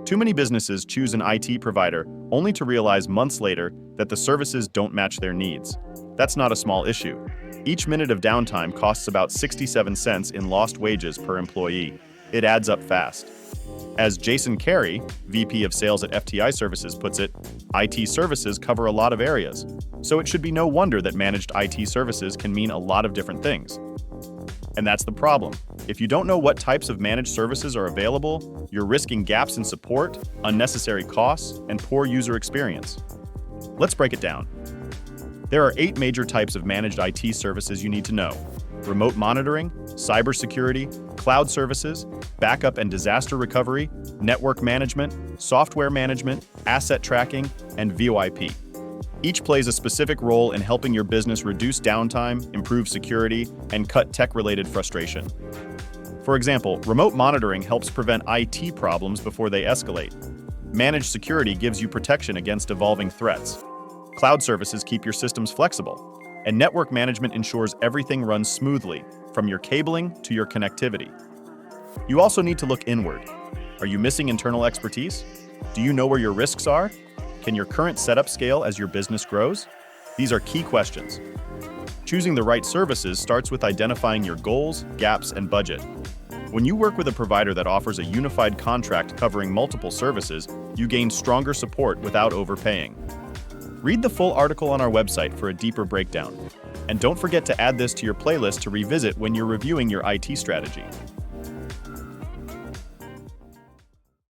Too many businesses choose an IT provider only to realize months later that the services don't match their needs. That's not a small issue. Each minute of downtime costs about 67 cents in lost wages per employee. It adds up fast. As Jason Carey, VP of Sales at FTI Services, puts it, IT services cover a lot of areas, so it should be no wonder that managed IT services can mean a lot of different things. And that's the problem. If you don't know what types of managed services are available, you're risking gaps in support, unnecessary costs, and poor user experience. Let's break it down. There are 8 major types of managed IT services you need to know: remote monitoring, cybersecurity, cloud services, backup and disaster recovery, network management, software management, asset tracking, and VoIP. Each plays a specific role in helping your business reduce downtime, improve security, and cut tech-related frustration. For example, remote monitoring helps prevent IT problems before they escalate. Managed security gives you protection against evolving threats. Cloud services keep your systems flexible. And network management ensures everything runs smoothly, from your cabling to your connectivity. You also need to look inward. Are you missing internal expertise? Do you know where your risks are? Can your current setup scale as your business grows? These are key questions. Choosing the right services starts with identifying your goals, gaps, and budget. When you work with a provider that offers a unified contract covering multiple services, you gain stronger support without overpaying. Read the full article on our website for a deeper breakdown. And don't forget to add this to your playlist to revisit when you're reviewing your IT strategy.